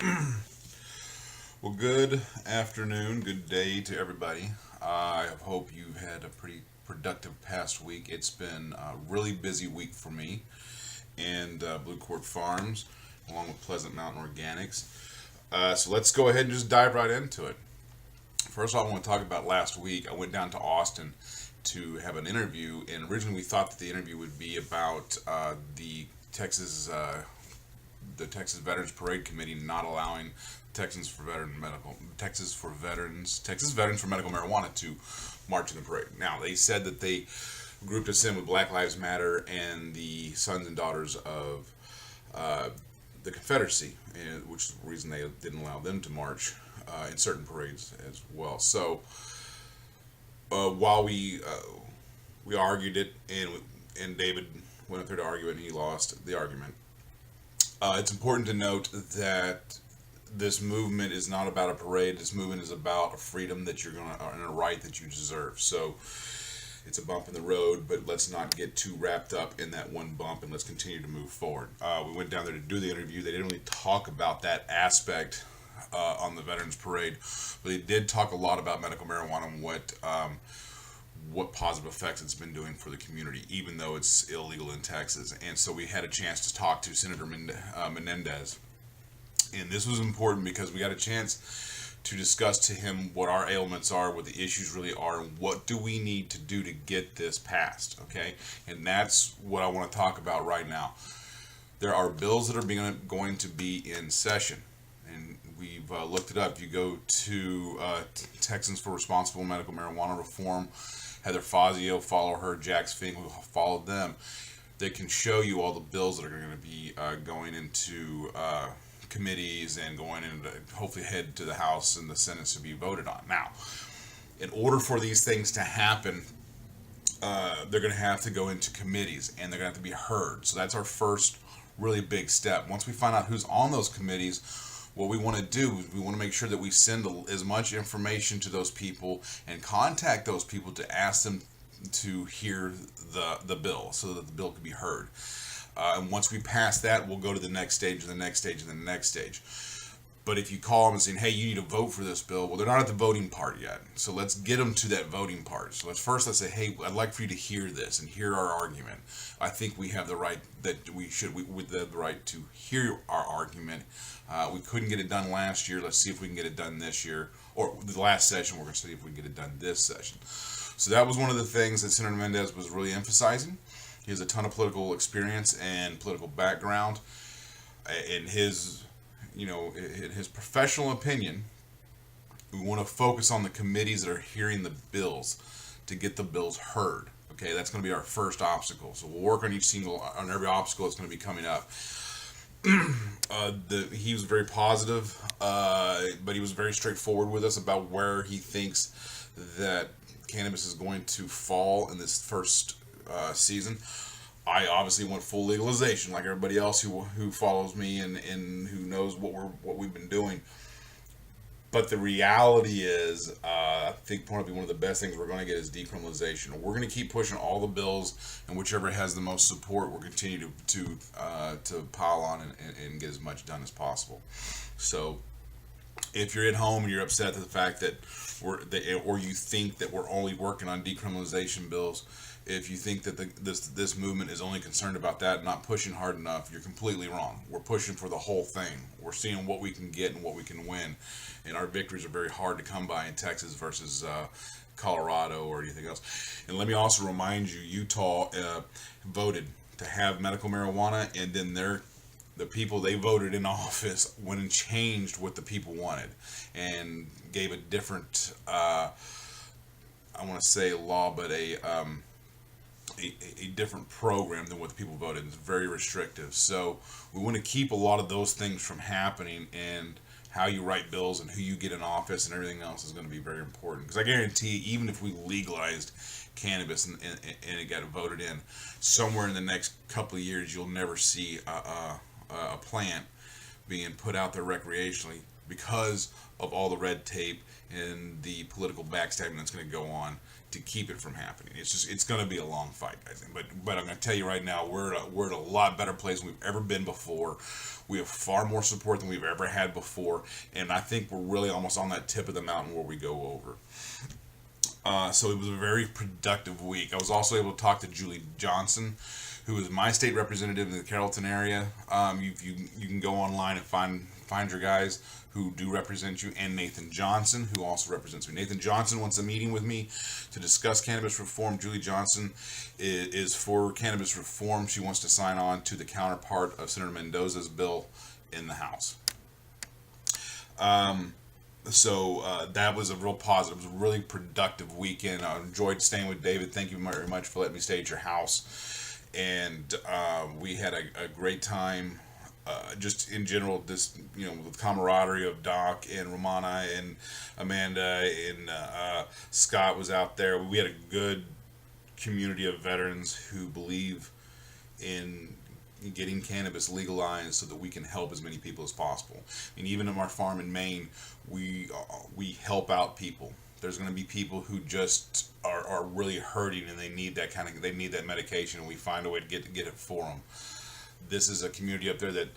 Well, good afternoon, good day to everybody. I hope you've had a pretty productive past week. It's been a really busy week for me and Blue Court Farms, along with Pleasant Mountain Organics. So let's go ahead and just dive right into it. First of all, I want to talk about last week. I went down to Austin to have an interview, and originally we thought that the interview would be about Texas the Texas Veterans Parade Committee not allowing Texas Veterans for Medical Marijuana to march in the parade. Now they said that they grouped us in with Black Lives Matter and the sons and daughters of uh, the Confederacy, which is the reason they didn't allow them to march in certain parades as well. So while we argued it, and David went up there to argue it, and he lost the argument. It's important to note that this movement is not about a parade. This movement is about a freedom that you're going to, and a right that you deserve. So it's a bump in the road, but let's not get too wrapped up in that one bump, and let's continue to move forward. We went down there to do the interview. They didn't really talk about that aspect on the Veterans Parade, but they did talk a lot about medical marijuana and what positive effects it's been doing for the community, even though it's illegal in Texas. And so we had a chance to talk to Senator Menendez. And this was important because we got a chance to discuss to him what our ailments are, what the issues really are, and what do we need to do to get this passed, okay? And that's what I want to talk about right now. There are bills that are going to be in session, and we've looked it up. You go to Texans for Responsible Medical Marijuana Reform, Heather Fazio, follow her, Jax Fink, who followed them. They can show you all the bills that are going to be going into committees and going into, hopefully head to the House and the Senate to be voted on. Now, in order for these things to happen, they're going to have to go into committees and they're going to have to be heard. So that's our first really big step. Once we find out who's on those committees, what we want to do is we want to make sure that we send as much information to those people and contact those people to ask them to hear the bill so that the bill can be heard. And once we pass that, we'll go to the next stage and the next stage and the next stage. But if you call them and say, hey, you need to vote for this bill, well, they're not at the voting part yet. So let's get them to that voting part. So let's say, hey, I'd like for you to hear this and hear our argument. I think we have the right that we should, with the right to hear our argument. We couldn't get it done last year. Let's see if we can get it done this year. Or the last session, we're going to see if we can get it done this session. So that was one of the things that Senator Menendez was really emphasizing. He has a ton of political experience and political background. In his professional opinion, we want to focus on the committees that are hearing the bills to get the bills heard. Okay, that's going to be our first obstacle. So we'll work on on every obstacle that's going to be coming up. He was very positive, but he was very straightforward with us about where he thinks that cannabis is going to fall in this first season. I obviously want full legalization, like everybody else who follows me and who knows what we've been doing. But the reality is, I think probably one of the best things we're going to get is decriminalization. We're going to keep pushing all the bills, and whichever has the most support, we'll continue to pile on and get as much done as possible. So, if you're at home and you're upset at the fact that or you think that we're only working on decriminalization bills, if you think that this movement is only concerned about that and not pushing hard enough, you're completely wrong. We're pushing for the whole thing. We're seeing what we can get and what we can win, and our victories are very hard to come by in Texas versus Colorado or anything else. And let me also remind you, Utah voted to have medical marijuana, and then the people they voted in office went and changed what the people wanted and gave a different, I want to say law, but a different program than what the people voted. It's very restrictive. So we want to keep a lot of those things from happening, and how you write bills and who you get in office and everything else is going to be very important. Because I guarantee, even if we legalized cannabis and it got voted in, somewhere in the next couple of years, you'll never see a plant being put out there recreationally because of all the red tape and the political backstabbing that's going to go on to keep it from happening. It's going to be a long fight, guys. But I'm going to tell you right now, we're at a lot better place than we've ever been before. We have far more support than we've ever had before, and I think we're really almost on that tip of the mountain where we go over. So it was a very productive week. I was also able to talk to Julie Johnson, who is my state representative in the Carrollton area. You can go online and find your guys who do represent you, and Nathan Johnson, who also represents me. Nathan Johnson wants a meeting with me to discuss cannabis reform. Julie Johnson is for cannabis reform. She wants to sign on to the counterpart of Senator Menendez's bill in the House. So that was a real positive. It was a really productive weekend. I enjoyed staying with David. Thank you very much for letting me stay at your house. And we had a great time. Just in general, this, with camaraderie of Doc and Romana and Amanda and Scott was out there. We had a good community of veterans who believe in getting cannabis legalized so that we can help as many people as possible. And even on our farm in Maine, we help out people. There's going to be people who just are really hurting and they need that medication, and we find a way to get it for them. This is a community up there that,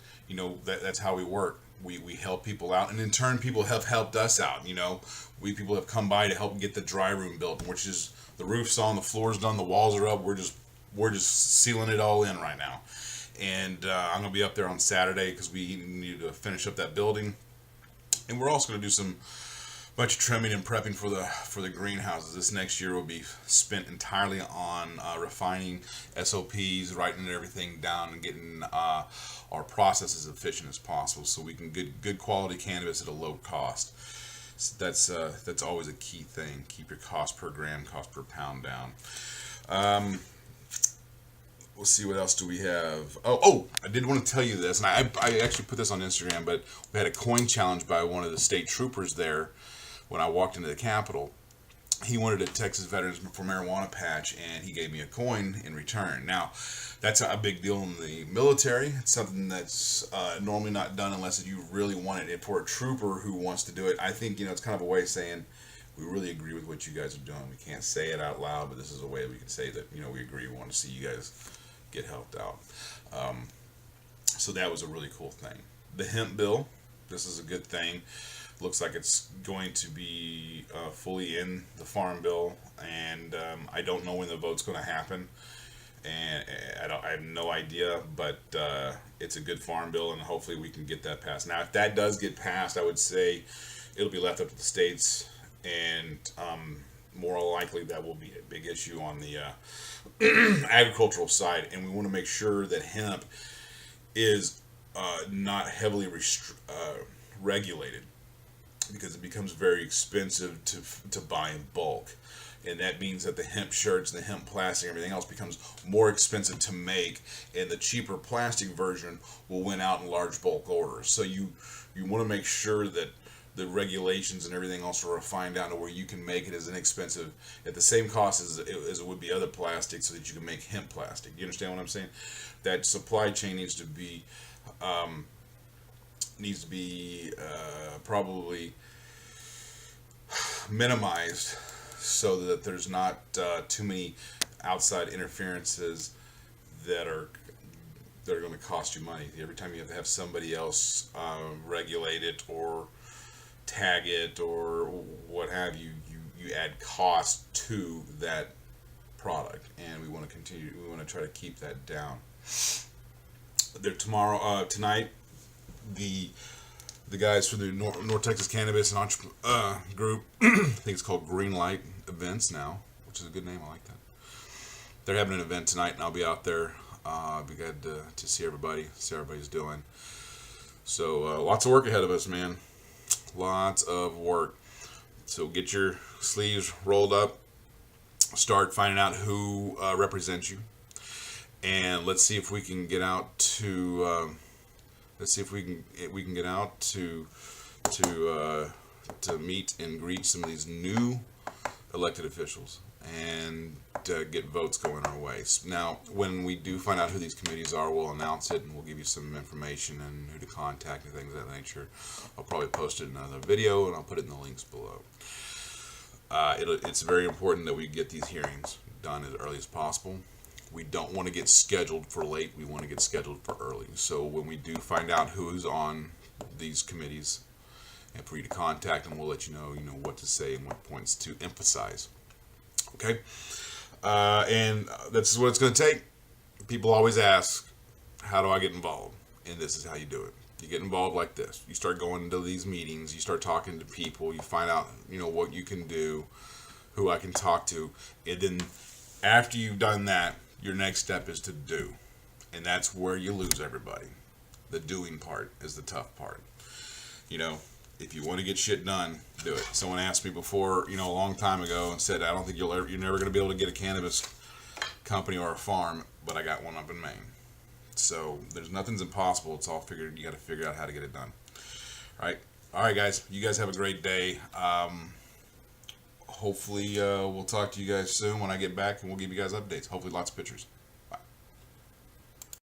that's how we work. We help people out, and in turn, people have helped us out. People have come by to help get the dry room built, which is the roof's on, the floor's done, the walls are up. We're just sealing it all in right now. And I'm gonna be up there on Saturday because we need to finish up that building, and we're also gonna do some bunch of trimming and prepping for the greenhouses. This next year will be spent entirely on refining SOPs, writing everything down, and getting our process as efficient as possible, so we can get good quality cannabis at a low cost. So that's always a key thing. Keep your cost per gram, cost per pound down. We'll see, what else do we have. Oh, I did want to tell you this, and I actually put this on Instagram, but we had a coin challenge by one of the state troopers there when I walked into the Capitol. He wanted a Texas Veterans for Marijuana patch, and he gave me a coin in return. Now, that's a big deal in the military. It's something that's normally not done unless you really want it. And for a trooper who wants to do it, I think, it's kind of a way of saying, we really agree with what you guys are doing. We can't say it out loud, but this is a way we can say that, we agree. We want to see you guys get helped out. So that was a really cool thing. The hemp bill, this is a good thing. Looks like it's going to be fully in the farm bill, and I don't know when the vote's going to happen, and I have no idea, but it's a good farm bill, and hopefully we can get that passed. Now, if that does get passed, I would say it'll be left up to the states, and more likely that will be a big issue on the agricultural side, and we want to make sure that hemp is not heavily regulated, because it becomes very expensive to buy in bulk, and that means that the hemp shirts, the hemp plastic, everything else becomes more expensive to make, and the cheaper plastic version will win out in large bulk orders. So you want to make sure that the regulations and everything else are refined down to where you can make it as inexpensive at the same cost as it would be other plastic, so that you can make hemp plastic. You understand what I'm saying? That supply chain needs to be probably minimized, so that there's not too many outside interferences that are going to cost you money. Every time you have to have somebody else regulate it or tag it or what have you, you add cost to that product, and we want to try to keep that down. Tonight, the guys for the North Texas Cannabis and group, I think it's called Green Light Events now, which is a good name. I like that. They're having an event tonight, and I'll be out there. I'll be glad to see everybody, see how everybody's doing. So lots of work ahead of us, man. Lots of work. So get your sleeves rolled up. Start finding out who represents you, and let's see if we can get out to. Let's see if we can get out to meet and greet some of these new elected officials. and get votes going our way. Now, when we do find out who these committees are, we'll announce it and we'll give you some information and who to contact and things of that nature. I'll probably post it in another video and I'll put it in the links below. It's very important that we get these hearings done as early as possible. We don't want to get scheduled for late. We want to get scheduled for early. So when we do find out who's on these committees, and for you to contact them, we'll let you know what to say and what points to emphasize. Okay, and this is what it's going to take. People always ask, how do I get involved? And this is how you do it. You get involved like this. You start going to these meetings. You start talking to people. You find out, what you can do, who I can talk to, and then after you've done that, your next step is to do, and that's where you lose everybody. The doing part is the tough part. If you want to get shit done, do it. Someone asked me before, a long time ago, and said, I don't think you're never going to be able to get a cannabis company or a farm, but I got one up in Maine. So nothing's impossible. It's all figured. You got to figure out how to get it done. All right, guys. You guys have a great day. Hopefully, we'll talk to you guys soon when I get back, and we'll give you guys updates. Hopefully, lots of pictures.